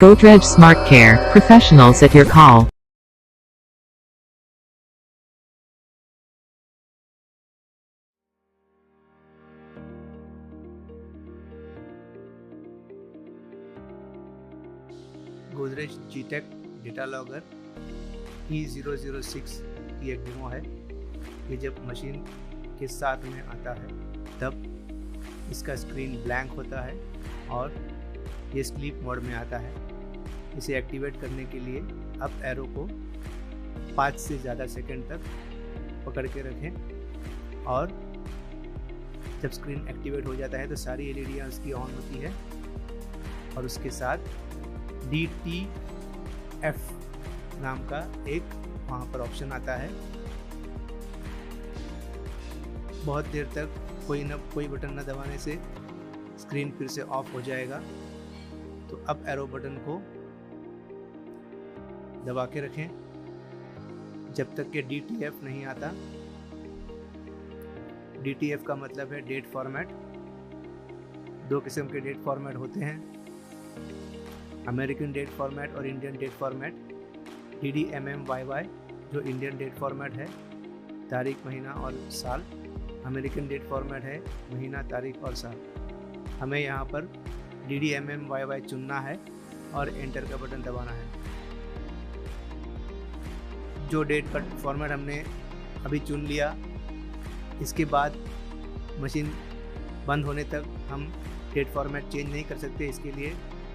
Godrej Smart Care, professionals at your call. Godrej G Tech data logger E006 की एक demo है। ये जब मशीन के साथ में आता है तब इसका स्क्रीन ब्लैंक होता है और ये स्लीप मोड में आता है। इसे एक्टिवेट करने के लिए अप एरो को 5 से ज़्यादा सेकंड तक पकड़ के रखें और जब स्क्रीन एक्टिवेट हो जाता है तो सारी एलईडियाँ उसकी ऑन होती है और उसके साथ DTF नाम का एक वहाँ पर ऑप्शन आता है। बहुत देर तक कोई बटन न दबाने से स्क्रीन फिर से ऑफ हो जाएगा। तो अप एरो बटन को दबा के रखें जब तक कि DTF नहीं आता। DTF का मतलब है डेट फॉर्मेट। दो किस्म के डेट फॉर्मेट होते हैं, अमेरिकन डेट फॉर्मेट और इंडियन डेट फॉर्मेट। DDMMYY जो इंडियन डेट फॉर्मेट है, तारीख, महीना और साल। अमेरिकन डेट फॉर्मेट है महीना, तारीख और साल। हमें यहाँ पर DDMMYY चुनना है और एंटर का बटन दबाना है। जो डेट का फॉर्मेट हमने अभी चुन लिया, इसके बाद मशीन बंद होने तक हम डेट फॉर्मेट चेंज नहीं कर सकते। इसके लिए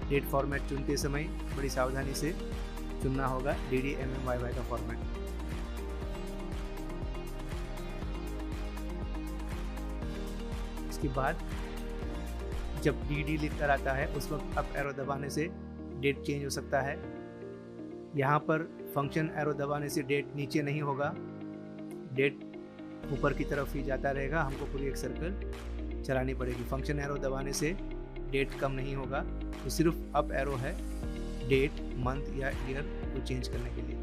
डेट फॉर्मेट चुनते समय बड़ी सावधानी से चुनना होगा DDMMYY का फॉर्मेट। इसके बाद जब DD लिखकर आता है उस वक्त अप एरो दबाने से डेट चेंज हो सकता है। यहाँ पर फंक्शन एरो दबाने से डेट नीचे नहीं होगा, डेट ऊपर की तरफ ही जाता रहेगा। हमको पूरी एक सर्कल चलानी पड़ेगी। फंक्शन एरो दबाने से डेट कम नहीं होगा, तो सिर्फ अप एरो है डेट, मंथ या ईयर को चेंज करने के लिए।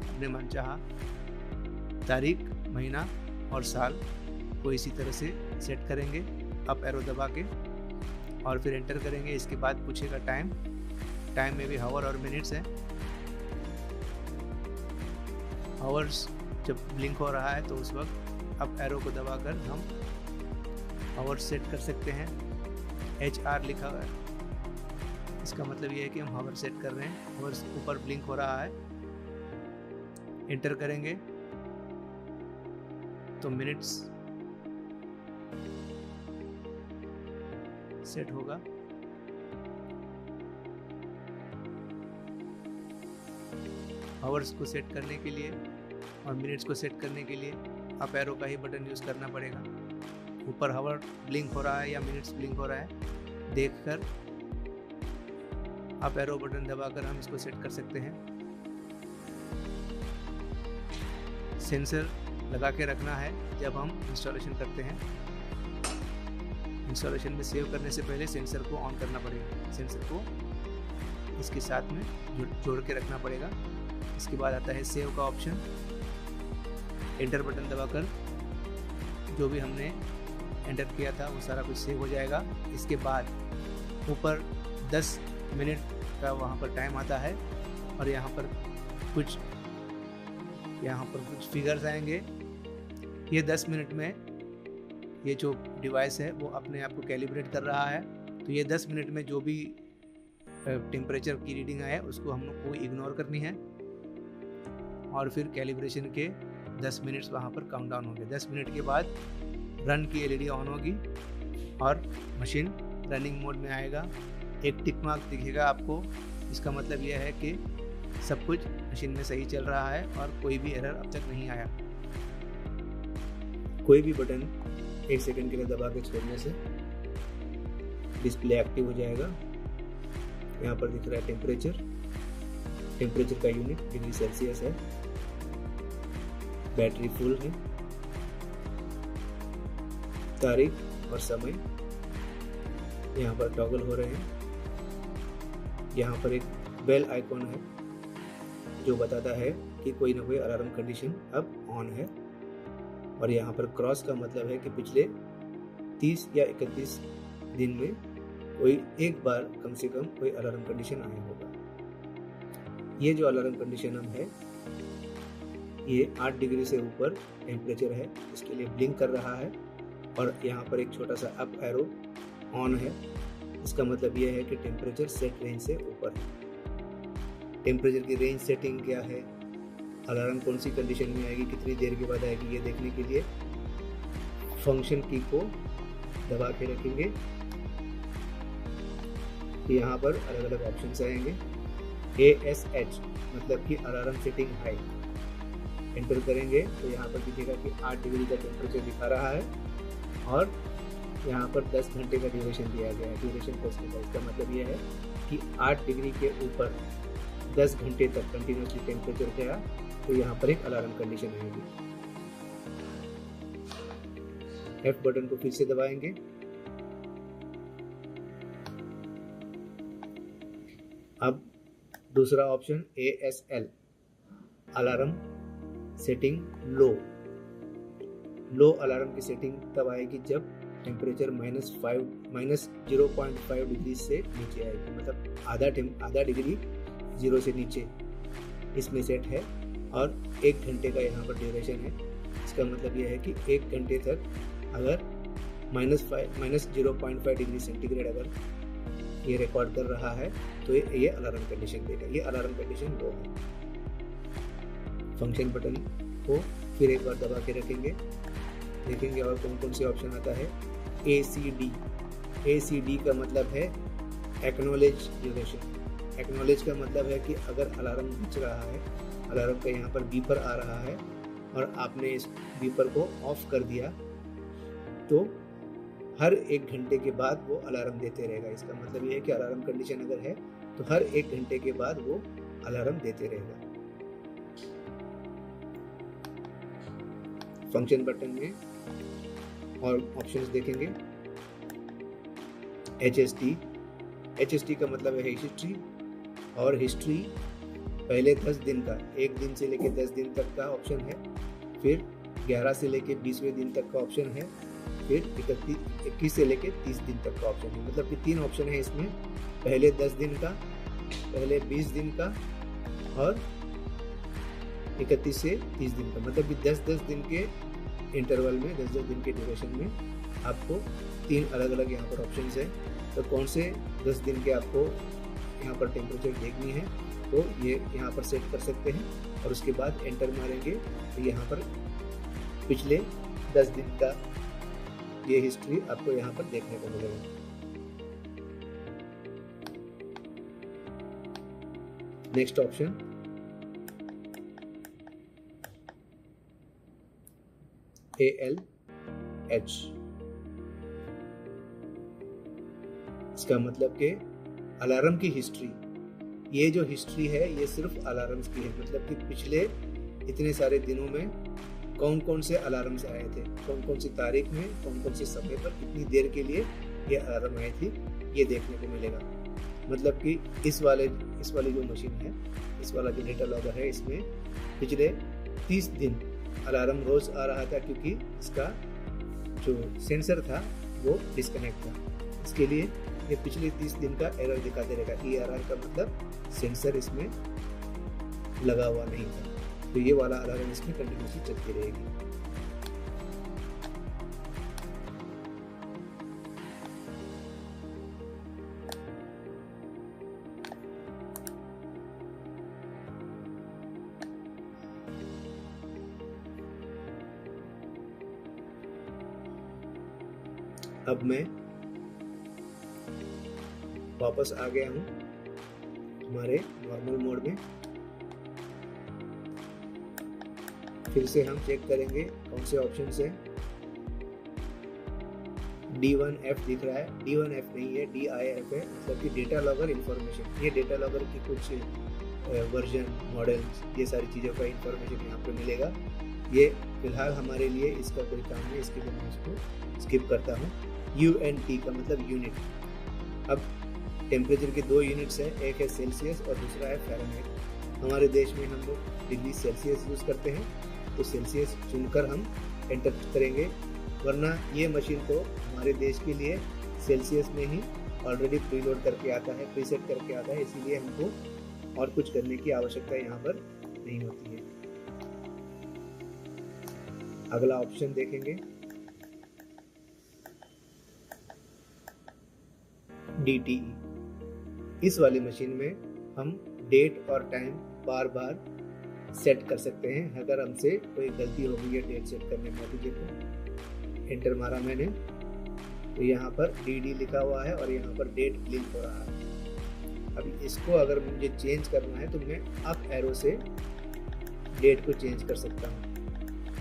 अपने मनचाहा तारीख, महीना और साल को इसी तरह से सेट करेंगे अप एरो दबा के और फिर एंटर करेंगे। इसके बाद पूछेगा टाइम में भी हावर और मिनट्स है। हावर्स जब ब्लिंक हो रहा है तो उस वक्त अप एरो को दबाकर हम हावर सेट कर सकते हैं। HR लिखा हुआ है, इसका मतलब ये है कि हम हावर सेट कर रहे हैं। हावर्स ऊपर ब्लिंक हो रहा है, एंटर करेंगे तो मिनट्स सेट होगा। हावर्स को सेट करने के लिए और मिनट्स को सेट करने के लिए अप एरो का ही बटन यूज़ करना पड़ेगा। ऊपर हावर ब्लिंक हो रहा है या मिनट्स ब्लिंक हो रहा है देखकर अप एरो बटन दबाकर हम इसको सेट कर सकते हैं। सेंसर लगा के रखना है जब हम इंस्टॉलेशन करते हैं। इंस्टॉलेशन में सेव करने से पहले सेंसर को ऑन करना पड़ेगा। सेंसर को इसके साथ में जोड़ के रखना पड़ेगा। इसके बाद आता है सेव का ऑप्शन। एंटर बटन दबाकर जो भी हमने एंटर किया था वो सारा कुछ सेव हो जाएगा। इसके बाद ऊपर 10 मिनट का वहाँ पर टाइम आता है और यहाँ पर कुछ फिगर्स आएंगे। ये 10 मिनट में ये जो डिवाइस है वो अपने आप को कैलिब्रेट कर रहा है। तो ये 10 मिनट में जो भी टेम्परेचर की रीडिंग आए उसको हम लोग को इग्नोर करनी है और फिर कैलिब्रेशन के 10 मिनट्स वहाँ पर काउंट डाउन होंगे। 10 मिनट के बाद रन की LED ऑन होगी और मशीन रनिंग मोड में आएगा। एक टिक मार्क दिखेगा आपको, इसका मतलब यह है कि सब कुछ मशीन में सही चल रहा है और कोई भी एरर अब तक नहीं आया। कोई भी बटन 1 सेकंड के लिए दबा के छोड़ने से डिस्प्ले एक्टिव हो जाएगा। यहाँ पर दिख रहा है टेम्परेचर का यूनिट डिग्री सेल्सियस है। बैटरी फुल है। तारीख और समय यहाँ पर टॉगल हो रहे हैं। यहाँ पर एक बेल आइकॉन है जो बताता है कि कोई ना कोई अलार्म कंडीशन अब ऑन है। और यहाँ पर क्रॉस का मतलब है कि पिछले 30 या 31 दिन में कोई एक बार कम से कम कोई अलार्म कंडीशन आया होगा। ये जो अलार्म कंडीशन हम है, ये 8 डिग्री से ऊपर टेम्परेचर है, इसके लिए ब्लिंक कर रहा है और यहाँ पर एक छोटा सा अप एरो ऑन है। इसका मतलब यह है कि टेम्परेचर सेट रेंज से ऊपर है। टेम्परेचर की रेंज सेटिंग क्या है, अलार्म कौन सी कंडीशन में आएगी, कितनी देर के बाद आएगी, ये देखने के लिए फंक्शन की को दबा के रखेंगे। यहाँ पर अलग अलग ऑप्शंस आएंगे। ASH मतलब कि अलार्म सेटिंग हाई एंटर करेंगे तो यहाँ पर दिखेगा कि 8 डिग्री का टेम्परेचर दिखा रहा है और यहाँ पर 10 घंटे का ड्यूरेशन दिया गया है। ड्यूरेशन पॉसिबल, इसका मतलब ये है कि 8 डिग्री के ऊपर 10 घंटे तक कंटिन्यूसली टेम्परेचर गया तो यहाँ पर एक अलार्म कंडीशन आएगी। F बटन को फिर से दबाएंगे। अब दूसरा ऑप्शन ASL अलार्म सेटिंग लो अलार्म की सेटिंग तब आएगी जब टेम्परेचर -0.5 डिग्री से नीचे आएगी, मतलब आधा डिग्री 0 से नीचे इसमें सेट है और 1 घंटे का यहाँ पर ड्यूरेशन है। इसका मतलब यह है कि 1 घंटे तक अगर -0.5 डिग्री सेंटीग्रेड अगर ये रिकॉर्ड कर रहा है तो ये अलार्म कंडीशन देगा। ये अलार्म कंडीशन लो है। फंक्शन बटन को फिर एक बार दबा के रखेंगे, देखेंगे और कौन कौन से ऑप्शन आता है। ACD का मतलब है एक्नॉलेज ड्यूरेशन। एक्नॉलेज का मतलब है कि अगर अलार्म बज रहा है, अलार्म का यहाँ पर बीपर आ रहा है और आपने इस बीपर को ऑफ कर दिया तो हर 1 घंटे के बाद वो अलार्म देते रहेगा। इसका मतलब ये है कि अलार्म कंडीशन अगर है तो हर 1 घंटे के बाद वो अलार्म देते रहेगा। फंक्शन बटन में और ऑप्शंस देखेंगे। HST का मतलब है हिस्ट्री, और हिस्ट्री पहले 10 दिन का, 1 दिन से लेके 10 दिन तक का ऑप्शन है, फिर 11 से लेके 20वें दिन तक का ऑप्शन है, फिर 21 से लेके 30 दिन तक का ऑप्शन है। मतलब कि 3 ऑप्शन है इसमें, पहले 10 दिन का, पहले 20 दिन का और 31 से 30 दिन का। मतलब कि 10-10 दिन के इंटरवल में, 10-10 दिन के ड्यूरेशन में आपको 3 अलग अलग यहाँ पर ऑप्शन है। तो कौन से 10 दिन के आपको यहाँ पर टेम्परेचर देखनी है तो ये यहाँ पर सेट कर सकते हैं और उसके बाद एंटर मारेंगे तो यहाँ पर पिछले 10 दिन का ये हिस्ट्री आपको यहाँ पर देखने को मिलेगा। नेक्स्ट ऑप्शन ALH, इसका मतलब कि अलार्म की हिस्ट्री। ये जो हिस्ट्री है ये सिर्फ अलार्म्स की है, मतलब कि पिछले इतने सारे दिनों में कौन कौन से अलार्म्स आए थे, कौन कौन सी तारीख में, कौन कौन से समय पर, कितनी देर के लिए ये अलार्म आई थी, ये देखने को मिलेगा। मतलब कि इस वाली जो मशीन है, इस वाला जो डेटा लॉगर है, इसमें पिछले 30 दिन अलार्म रोज आ रहा था क्योंकि इसका जो सेंसर था वो डिस्कनेक्ट था। इसके लिए ये पिछले 30 दिन का एरर दिखाते रहेगा। ERR का मतलब सेंसर इसमें लगा हुआ नहीं था, तो ये वाला अलार्म इसमें कंटिन्यूसली चलती रहेगी। अब मैं वापस आ गया हूँ हमारे नॉर्मल मोड में। फिर से हम चेक करेंगे कौन से ऑप्शन है। D1F दिख रहा है, D1F नहीं है, DIF है, मतलब कि डेटा लॉगर इंफॉर्मेशन। ये डेटा लॉगर की कुछ वर्जन, मॉडल्स, ये सारी चीज़ों का इंफॉर्मेशन यहाँ पे मिलेगा। ये फिलहाल हमारे लिए इसका कोई काम नहीं, इसके लिए मैं इसको स्किप करता हूँ। UNT का मतलब यूनिट। अब टेम्परेचर के 2 यूनिट्स हैं, एक है सेल्सियस और दूसरा है फ़ारेनहाइट। हमारे देश में हम लोग डिग्री सेल्सियस यूज़ करते हैं, तो सेल्सियस चुनकर हम एंटर करेंगे, वरना ये मशीन तो हमारे देश के लिए सेल्सियस में ही ऑलरेडी प्रीलोड करके आता है, प्रीसेट करके आता है, इसीलिए हमको और कुछ करने की आवश्यकता यहाँ पर नहीं होती है। अगला ऑप्शन देखेंगे, DTE। इस वाली मशीन में हम डेट और टाइम बार बार सेट कर सकते हैं। अगर हमसे कोई गलती हो गई है डेट सेट करने में, तो देखो एंटर मारा मैंने, तो यहाँ पर DD लिखा हुआ है और यहाँ पर डेट ब्लिंक हो रहा है। अभी इसको अगर मुझे चेंज करना है तो मैं अप एरो से डेट को चेंज कर सकता हूँ,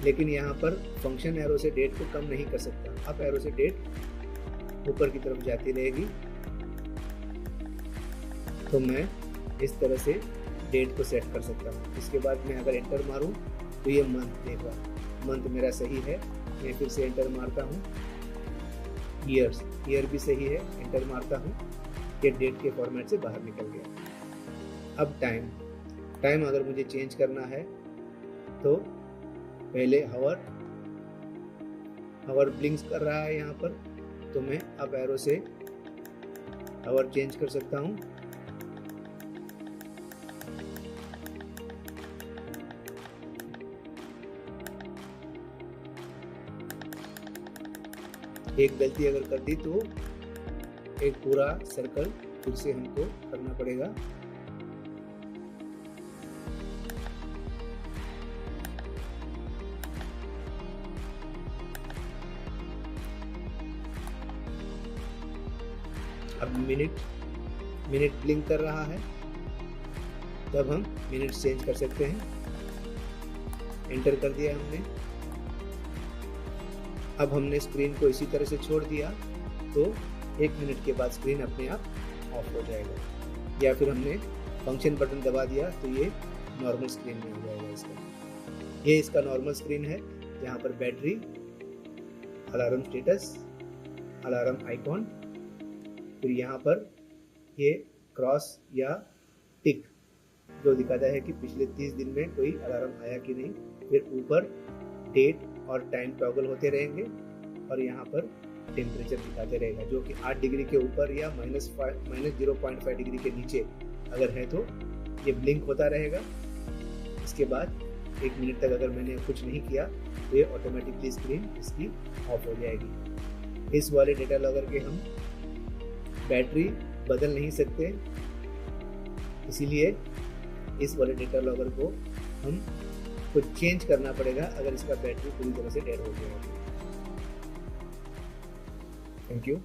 लेकिन यहाँ पर फंक्शन एरो से डेट को कम नहीं कर सकता। अप एरो से डेट ऊपर की तरफ जाती रहेगी। तो मैं इस तरह से डेट को सेट कर सकता हूँ। इसके बाद मैं अगर एंटर मारूँ तो ये मंथ देगा, मंथ मेरा सही है। मैं फिर से एंटर मारता हूँ, ईयर्स, ईयर भी सही है, एंटर मारता हूँ, ये डेट के फॉर्मेट से बाहर निकल गया। अब टाइम, टाइम अगर मुझे चेंज करना है तो पहले हवर ब्लिंक्स कर रहा है यहाँ पर, तो मैं अप एरो से हवर चेंज कर सकता हूँ। एक गलती अगर कर दी तो एक पूरा सर्कल फिर से हमको करना पड़ेगा। अब मिनट ब्लिंक कर रहा है, तब हम मिनट चेंज कर सकते हैं। एंटर कर दिया हमने। अब हमने स्क्रीन को इसी तरह से छोड़ दिया तो 1 मिनट के बाद स्क्रीन अपने आप ऑफ हो जाएगा। या फिर हमने फंक्शन बटन दबा दिया तो ये नॉर्मल स्क्रीन में हो जाएगा इसका। ये इसका नॉर्मल स्क्रीन है, यहाँ पर battery, alarm status, alarm icon, फिर यहाँ पर ये क्रॉस या टिक जो दिखाता है कि पिछले 30 दिन में कोई अलार्म आया कि नहीं। फिर ऊपर डेट और टाइम टॉगल होते रहेंगे और यहाँ पर टेम्परेचर दिखाते रहेगा, जो कि 8 डिग्री के ऊपर या -0.5 डिग्री के नीचे अगर है तो ये ब्लिंक होता रहेगा। इसके बाद 1 मिनट तक अगर मैंने कुछ नहीं किया तो ये ऑटोमेटिकली स्क्रीन इसकी ऑफ हो जाएगी। इस वाले डेटा लॉगर के हम बैटरी बदल नहीं सकते, इसीलिए इस वाले डेटा लॉगर को हम कुछ चेंज करना पड़ेगा अगर इसका बैटरी पूरी तरह से डेड हो जाएगा। Thank you.